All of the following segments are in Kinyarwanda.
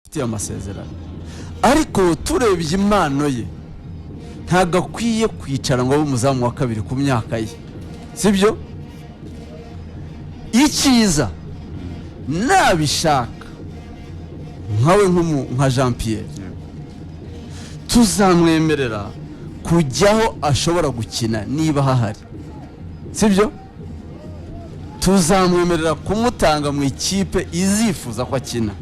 afite amasezerano ariko turebye impano ye ntago akwiye kwicara ngo abe umuzamu wa kabiri ku myaka ye sibyo icyiza nabishaka nkawe nka Jean Pierre tuzamwemerera kujyaho ashobora gukina niba hahari sibyo tuzamwemerera kumutanga mu ikipe izifuza ko akina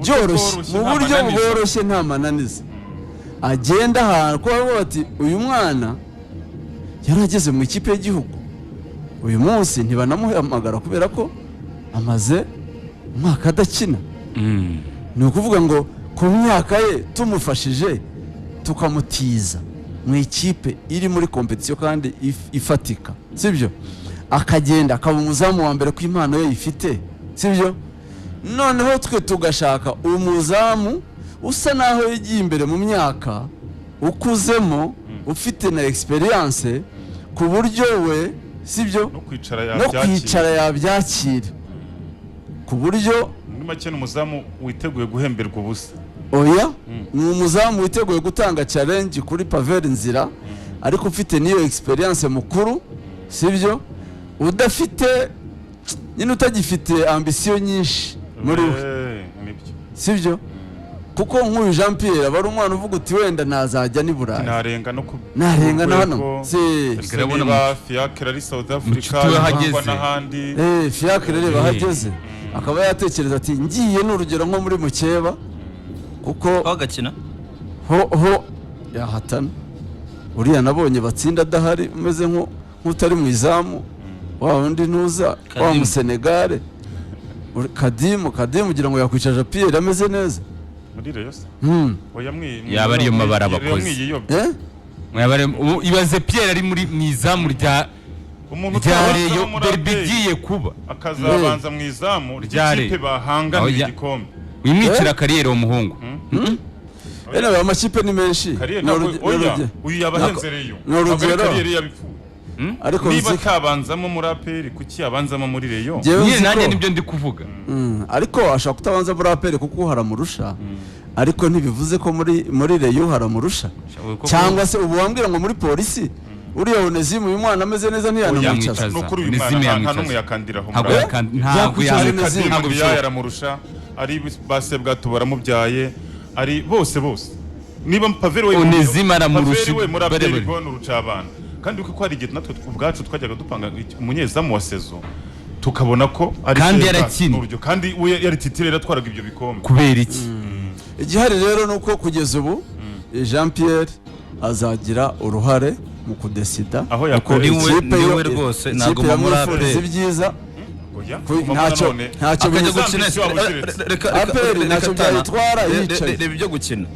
byoroshye mu buryo bworoshye nta mananiza agenda ahantu ko bati uyu mwana yarageze mu ikipe y'igihugu uyu munsi ntibanamuhamagara kubera ko amaze umwaka adakina ni ukuvuga ngo ku myaka ye tumufashije tukamutiza mu ikipe iri muri kompetisiyo kandi ifatika sibyo akagenda akaba umuzamu wa mbere ko impano ye ifite sibyo noneho twe tugashaka umuzamu usa naho yagiye imbere mu myaka ukuzemo ufite na experience ku buryo we sibyo no kwicara yabyakira ku buryo muri make n'umuzamu witeguye guhemberwa ubusa oya ni umuzamu witeguye gutanga challenge kuri Pavel Nzira ariko ufite niyo experience mukuru sibyo udafite nyine utagifite ambition nyinshi muri sibyo kuko nk'uyu Jean Pierre bari umwana uvuga uti wenda nazajya ni Burayi narenga na hano se Fiacre ari South Africa n'ahandi Fiacre rero bahageze akaba yatekereza ati ngiye n'urugero nko muri Mukeba kuko bagakina ho yahatana uriya nabonye batsinda dahari umeze nk'utari mu izamu wa undi ntuza wa mu Senegal Kadimu ugira ngo yakwicaje Pierre ameze neza muri Rayon yaba ari yo mabara abakozi ibaze Pierre ari muri mwizamu rya Rayon derbigiye kuba akazabanza mu izamu ry'ikipe bahangana igikombe wimwikira kariyeri umuhungu ene amakipe ni menshi uyu yabahenze Rayon kariyeri yabipfuye ariko niba kabanzamo muri APR kuki yabanzamo muri Rayon niye nanjye nibyo ndi kuvuga ariko ashaka kutabanza muri APR kuko haramurusha ariko ntibivuze ko muri Rayon haramurusha cyangwa se ubu wambwira ngo muri polisi uriya Onesime uyu mwana ameze neza ntiyanamwicaza no kuri uyu mwana nta numwe yakandiraho ntabwo yaramurusha ari basebwa tubaramubyaye ari bose niba Pavel we Onesime aramurusha muri APR ibona urucabana kandi uko hari igihe natwe ubwacu twajyaga dupanga umunyezamu wa saison tukabona ko ari kandi yarakina kandi we yari titirera twaraga ibyo bikombe kubera iki igihari rero nuko kugeza ubu Jean Pierre azagira uruhare mu kudesida aho yakora niwe rwose nagomba muri APR byiza ntacyo akajya gukina APR ntacyo byayitwara yicaye reba ibyo gukina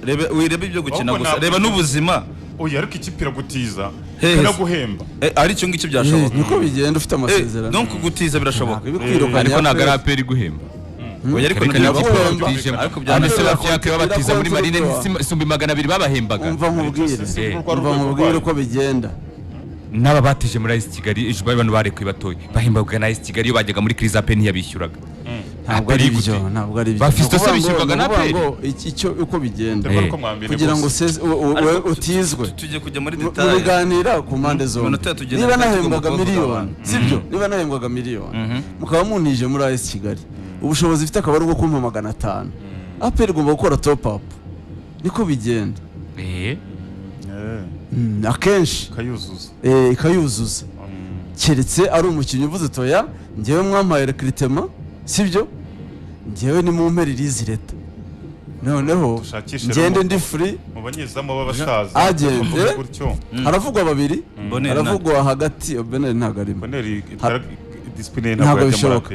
reba ibyo gukina gusa reba n'ubuzima oya ariko ikipe iragutiza iraguhemba ari cyo ngicyo byashoboka niko bigenda ufite amasezerano no kugutiza birashoboka ariko ntago APR iguhemba oya ariko ariko byanase Fiacre babatiza muri Marine isumbi 200 babahembaga umva nkubwire uko bigenda naba batije muri AS Kigali ejo bari bantu barekuye batoye bahembwaga na AS Kigali iyo bajyaga muri crise APR ntiyabishyuraga ntabwo ari byo bafite se bishyurwaga na APR icyo uko bigenda kugira ngo utizwe tujye kujya muri detail muganira ku mpande zombi niba nahembwaga miliyoni sibyo niba nahembwaga miliyoni mukaba munije muri AS Kigali ubushobozi ifite akaba ari bwo kumpa 500 APR igomba gukora top up niko bigenda akenshi ikayuzuza keretse ari umukinnyi uvuze toya ngewe mwampaye recruitment sibyo ngewe ni mu mperi rizi leta noneho ngende ndi free mu banyezamu b'abashaza agende haravugwa babiri haravugwa hagati Benel ntago arimo ntabwo bishoboka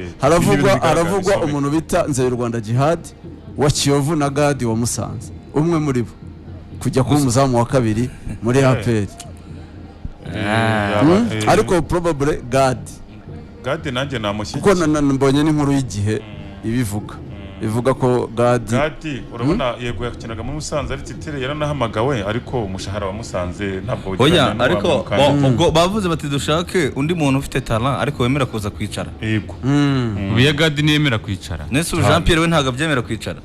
haravugwa umuntu bita Nzeye Rwanda Jihad wa Kiyovu na Gadi wa Musanze umwe muri bo kujya kuba umuzamu wa kabiri muri APR ariko probably Gadi nanjye namushyiki kuko mbonye n'inkuru y'igihe ibivuga ivuga ko Gadi urabona yego yakinaga muri Musanze ari titire yaranahamagawe ariko umushahara wa Musanze ntabwo oya ariko ubwo bavuze bati dushake undi muntu ufite talent ariko wemera kuza kwicara yego ubiye Gadi niyemera kwicara nese Jean Pierre we ntago abyemera kwicara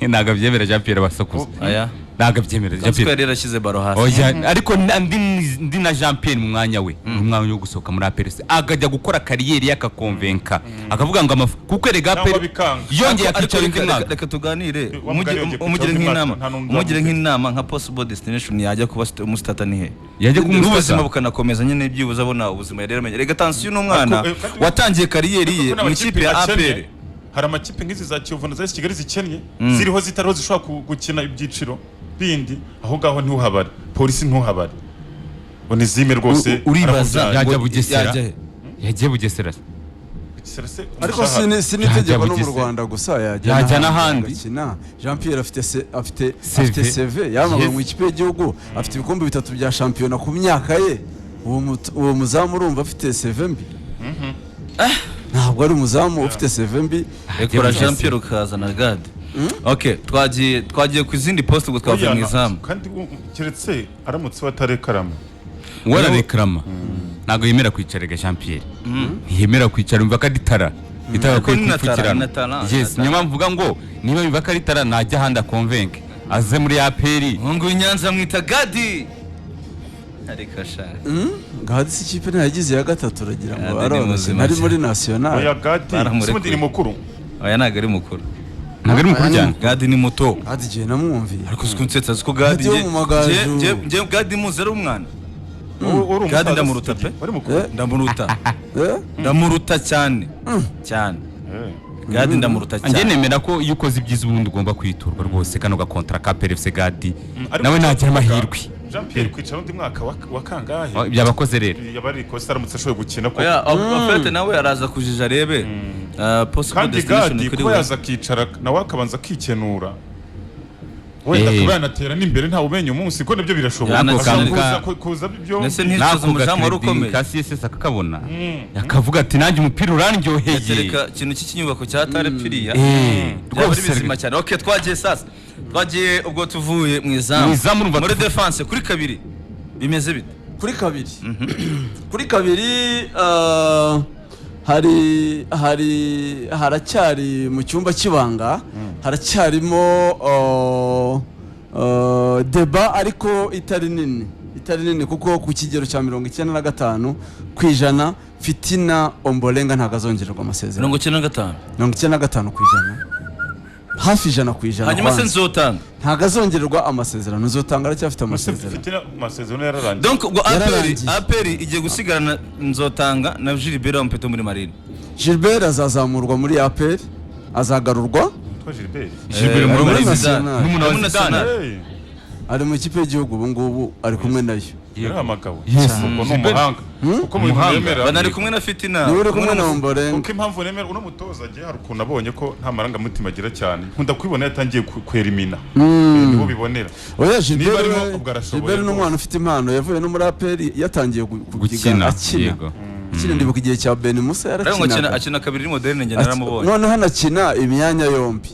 ntago abyemera Jean Pierre basakuza aya ntago abyemera Jean Pierre yarashyize baro hasi oya ariko ndi na Jean Pierre mu mwanya we mu mwanya wo gusohoka muri APR agajya gukora kariyeri yakakonvenka akavuga ngo kuko erega APR yongeye akicara indi mwaka reka tuganire umugire nk'inama nka possible destination yajya kuba umustata nihe yajya ubuzima bukanakomeza nyine byibuze abona ubuzima yari yaramenye rega tansiyo n'umwana watangiye kariyeri ye mu ikipe ya APR hari amakipe nk'izi za Kiyovu na za Kigali zikennye ziriho zitariho zishobora gukina ibyiciro bindi aho ngaho ntuhabare polisi ntuhabare bone zime rwose uribaza yajya Bugesera yagiye Bugesera ariko sinitegeko no mu Rwanda gusa yajya n'ahandi Jean Pierre afite CV yamamaye mu ikipe y'igihugu afite ibikombe 3 bya shampiyona ku myaka ye uwo muzamu urumva afite CV mbi ntabwo ari umuzamu ufite CV mbi ekora Jean Pierre ukazana Gadi okay twagiye ku izindi poste ngo twavuye mu izamu kandi keretse aramutse watarekarama wararekarama ntago yemera kwicara Jean Pierre yemera kwicara umva kaditara itaka kwipfukirana yes nyuma mvuga ngo niba biva kaditara najya handa convaincre aze muri APR ngo inyanza mwita Gadi ariko shaka Gadi si ikipe nagize ya gatatu ragira ngo ari muri national oya Gadi simundi ni mukuru oya ntago ari mukuru cyane Gadi ni muto Gadi je namwumviye ariko sikunsetsa ziko Gadi je Gadi muze ari umwana Gadi ndamuruta pe ndamuruta cyane Gadi ndamuruta cyane njye nemera ko iyo ukoze ibyiza ubundi ugomba kwiturwa rwose kano gakontra ka PFC Gadi nawe nagira amahirwe Jean Pierre kwicara undi mwaka wa kangahe byabakoze rero yabari kosa aramutse ashoboye gukina ko oya afete nawe araza kujija rebe possible destination kuri we yaza kicara nawe akabanza kikenura wenda kubanatera n'imbere nta umenye umunsi ko nabyo birashoboka kuza byo nese ntizoza umuzamu wari ukomeye kasi SS akakabona yakavuga ati nanjye umupira urandyoheye reka kintu cy'inyubako cya Tare Piriya rwose bizima cyane okay twagiye sasa twagiye ubwo tuvuye mu izamu muri defense kuri kabiri bimeze bite kuri kabiri haracyari mu cyumba cy'ibanga haracyarimo deba ariko itari nini kuko ku kigero cya 95% Fitina Ombolenga ntagazongererwa amasezerano 95% hafi 100%. Hanyuma se nzotanga ntagazongererwa amasezerano nzotanga aracyafite amasezerano yararangiye donc ngo APR igiye gusigarana nzotanga na Gilbert Ampeto muri Marine Gilbert azazamurwa muri APR azagarurwa Gilbert muri national ari mu ikipe y'igihugu ubu ngubu ari kumwe nayo yaramagawe ubwo n'umuhanga uko muyemera banari kumwe na Fitina ni uri kumwe na Ombolenga uko impamvu nemera uno mutoza agiye hari ukuntu abonye ko nta maranga mutima agira cyane nkunda kwibona yatangiye kwerimina nibo bibonera oya Gilbert n'umwana ufite impano yavuye no muri APR yatangiye gukina akina ndibuka igihe cya Ben Musa yarakina akina kabiri moderne nge naramubonye none hanakina imyanya yombi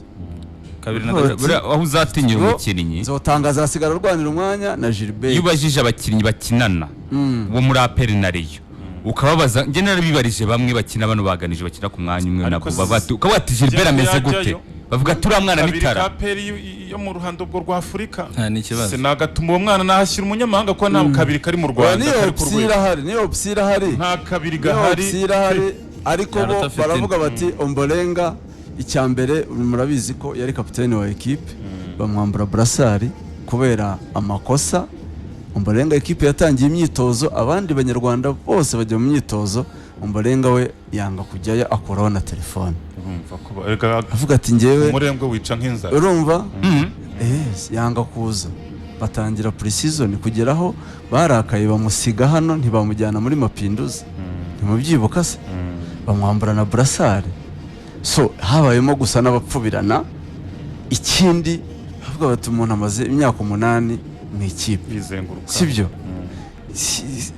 kabiri na gatatu aho uzatinyira umukinnyi nzotangaza asigara rwanira umwanya na Gilbert yubajije abakinnyi bakinana bo muri APR na Rayon ukababaza nge narabibarije bamwe bakina bano baganije bakina ku mwanya umwe nabo ukabati Gilbert ameze gute bavuga turi mwana nitara APR yo mu ruhando bwo rwa Afrika ni kibazo sinagatuma uwo mwana nahashyira umunyamahanga ko nta kabiri kari mu Rwanda niyo opsira hari nta kabiri gahari ariko bo baravuga bati Ombolenga icyambere murabizi ko yari kapiteni wa equipe bamwambura brassard kubera amakosa Ombolenga equipe yatangiye imyitozo abandi banyarwanda bose bajya mu myitozo Ombolenga we yanga kujyayo akoraho na telefone avuga ati ngewe umurembwe wica nk'inzara urumva yanga kuza batangira pre-season kugeraho barakaye bamusiga hano ntibamujyana muri Mapinduzi ntimubyibuka se bamwambura na brassard so habayemo gusa n'abapfubirana ikindi bavuga bati umuntu amaze imyaka 8 mu ikipe sibyo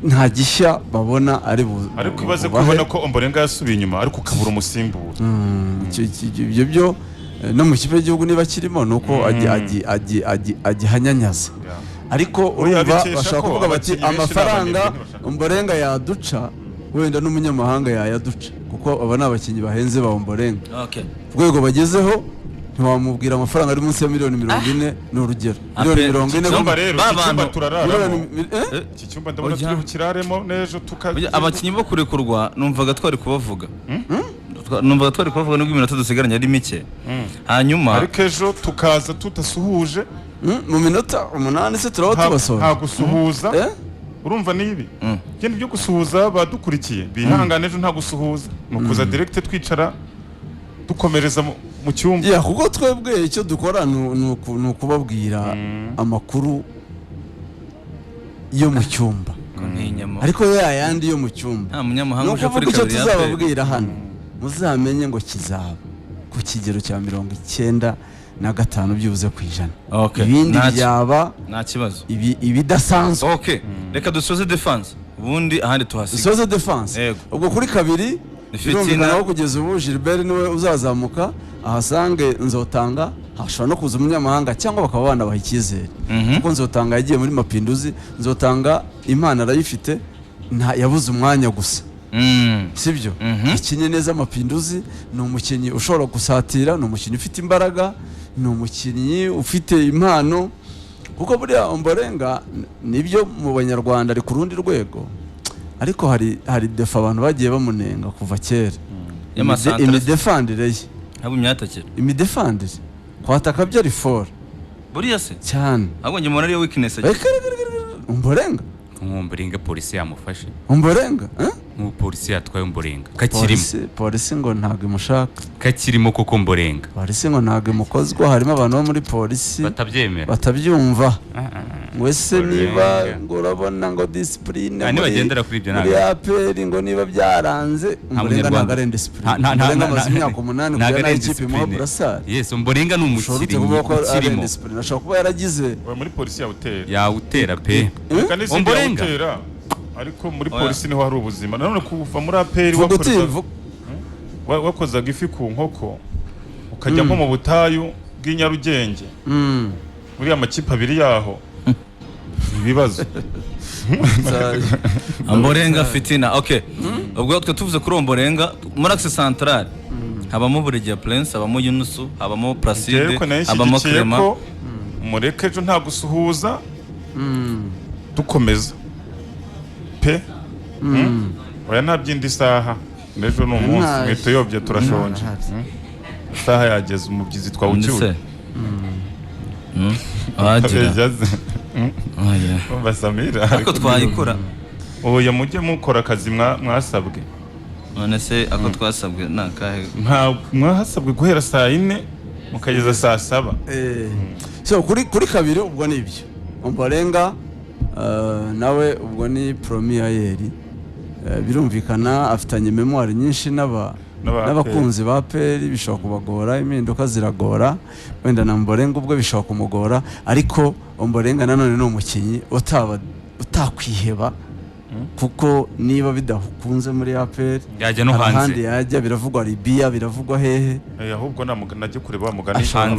nta gishya babona ariko ibaze kubona ko Ombolenga yasubiye inyuma ariko ukabura umusimbura ibyo no mu kipe y'igihugu niba kirimo nuko agihanyanyaza ariko urumva bashaka kuvuga bati amafaranga Ombolenga yaduca wenda n'umunyamahanga yayaduca kuko aba n'abakinnyi bahenze ba Ombolenga rwego bagezeho ntiwamubwira amafaranga ari munsi ya miliyoni 40 n'urugero miliyoni 40 iki cyumba ndabona turi bukiraremo nejo tukagira abakinnyi bo kurekurwa numvaga twari kubavuga nubwo iminota dusigaranye ari mike hanyuma ariko ejo tukaza tutasuhuje mu minota 8 se turaba tubasoza nta gusuhuza urumva nibi genda byo gusuhuza badukurikiye bihangane ejo nta gusuhuza nukuza direct twicara dukomereza mu cyumba kuko twebwe icyo dukora ni ukubabwira amakuru yo mu cyumba ariko yayandi yo mu cyumba nta munyamahanga uje kuri kabiri icyo tuzababwira hano muzamenye ngo kizaba ku kigero cya 95 byubuze ku ijana ibindi byaba nta kibazo ibidasanzwe reka dusoze defense ubundi ahandi tuhasiga dusoze defense ubwo kuri kabiri birumvikana ko kugeza ubu Gilbert niwe uzazamuka ahasange Nzotanga hashobora no kuza umunyamahanga cyangwa bakaba banabaha icyizere kuko Nzotanga yagiye muri Mapinduzi Nzotanga impano arayifite yabuze umwanya gusa sibyo ikinye neza Mapinduzi ni umukinnyi ushobora gusatira ni umukinnyi ufite imbaraga ni umukinnyi ufite impano kuko buriya Ombolenga nibyo mu banyarwanda ari ku rundi rwego ariko hari defa abantu bagiye bamunenga kuva kera imidefandire ye imidefandire kwataka byo ari for buriya se cyane ahubwo njye mbona ariyo weakness Ombolenga polisi yamufashe Ombolenga polisi yatwaye Ombolenga kakirimo polisi ngo ntabwo imushaka kakirimo koko Ombolenga polisi ngo ntabwo imukozwa harimo abantu bo muri polisi batabyumva wese niba ngo urabona ngo discipline bagendera kuri ibyo muri APR ngo niba byaranze Ombolenga ntabwo ari discipline Ombolenga amaze imyaka 8 kujya ikipe mu Burasari Ombolenga ni umukinnyi kirimo ashobora kuba yaragize muri polisi yawutera pe Ombolenga ariko muri polisi niho hari ubuzima nanone kuva muri APR wakozaga ifi ku nkoko ukajya nko mu butayu bw'inyarugenge muri amakipe abiri yaho ibibazo Ombolenga fitina ubwo twe tuvuze kuri Ombolenga muri Axe Central habamo Buregeya Prince habamo Yunusu habamo Placide habamo Clement mureke ejo nta gusuhuza dukomeza pe oya nta byindi saha nejo no munsi mweto yobye turashonje saha yageze umubyizi twawucyuye basamira ariko twayikora oya mujye mukora akazi mwasabwe none se ako twasabwe nakahe mwahasabwe guhera saa 4 mukageza saa 7 so kuri kabiri ubwo nibyo Ombolenga nawe ubwo ni premier birumvikana afitanye memoire nyinshi n'abakunzi ba APR bishobora kubagora impinduka ziragora wenda na Ombolenga ubwo bishobora kumugora ariko Ombolenga nanone ni umukinnyi utakwiheba kuko niba bidakunze muri APR yajya no hanze yajya biravugwa Libya biravugwa hehe ahubwo najye kureba muganisha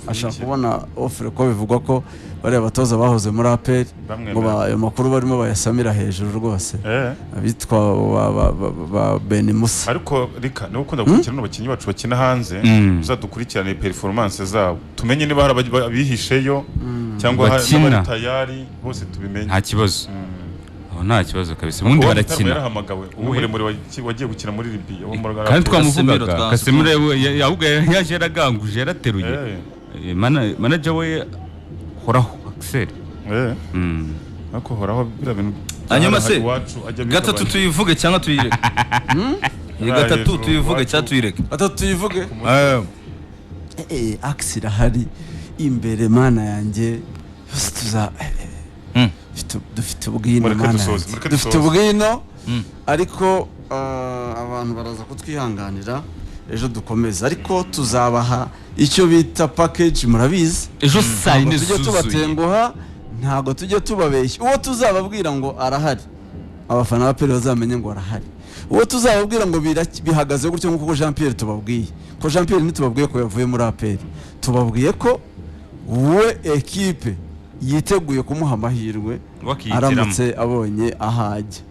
ashaka kubona offer ko bivugwa ko bari abatoza bahoze muri APR ngo ayo makuru barimo bayasamira hejuru rwose abitwa ba Ben Musa ariko rika niba ukunda gukurikirana abakinnyi bacu bakina hanze uzadukurikirane performance zabo tumenye niba hari abihisheyo cyangwa n'abari tayari bose tubimenye nta kibazo nta kibazo kabisa ubundi barakina yarahamagawe umuremure wagiye gukina muri Libya kandi twamuvugaga Casemiro ahubwo yaje yaraganguje yarateruye manager we horaho Axel ako horaho bira bintu hanyuma se gatatu tuyivuge cyangwa tuyireke gatatu tuyivuge cyangwa tuyireke gatatu tuyivuge Axel hari imbere mana yanjye tuza dufite ubwino dufite ubwino ariko abantu baraza kutwihanganira ejo dukomeza ariko tuzabaha icyo bita package murabizi ejo saa 4 tujye tubatenguha ntago tujye tubabeshya uwo tuzababwira ngo arahari abafana ba Pierre bazamenye ngo arahari uwo tuzababwira ngo bihagaze gutyo nkuko Jean Pierre tubabwiye ko Jean Pierre ntitubabwiye ko yavuye muri APR, tubabwiye ko we ekipe yiteguye kumuha amahirwe aramutse abonye ahajya,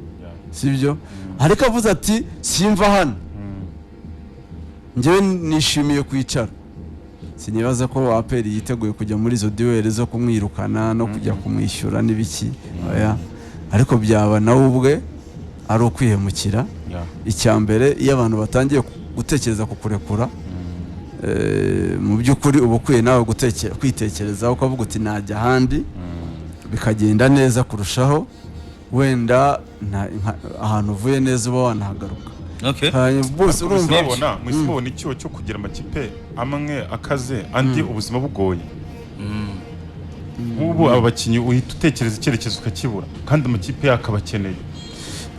sibyo? Ariko avuze ati simva hano, njyewe nishimiye kwicara. Sinibaza ko APR yiteguye kujya muri izo duel zo kumwirukana no kujya kumwishyura n'ibiki, oya. Ariko byaba nawe ubwe ari ukwihemukira. Icyambere iyo abantu batangiye gutekereza kukurekura, mu by'ukuri uba ukwiye nawe kwitekereza ukavuga uti najya ahandi bikagenda neza kurushaho, wenda ahantu uvuye neza uba wanahagaruka. Bose urumva mubona icyo cyo kugira amakipe amwe akaze andi ubuzima bugoye. Ubu abakinnyi uhita utekereza icyerekezo ukakibura kandi amakipe yakabakeneye.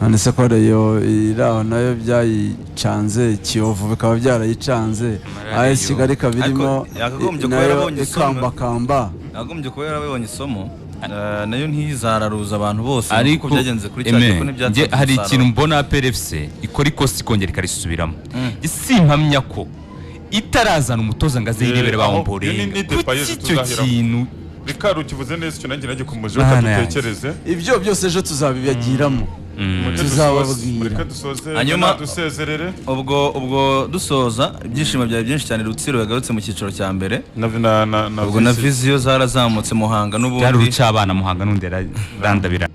None se ko reyo iraho nayo byayicanze, Kiyovu bikaba byarayicanze, AS Kigali kabirimo nayo ikambakamba. Yagombye kuba yarabonye isomo nayo ntizararuza abantu bose ariko byagenze kuri cyane ko n'ibyatsi. Hari ikintu mbona APR FC ikora ikosa ikongera ikarisubiramo. Simpamya ko itarazana umutoza ngo azirebere bawumpore. Icyo kintu Rika rukivuze neza cyo nanjye nagikomuje ukadutekereze. Ibyo byose ejo tuzabibagiramo. Reka dusoze hanyuma dusezerere. Ubwo dusoza ibyishimo byawe byinshi cyane. Rutsiro yagarutse mu cyiciro cya mbere, ubwo na Viziyo zarazamutse Muhanga n'ubundi byari urucabana Muhanga n'undi randabira.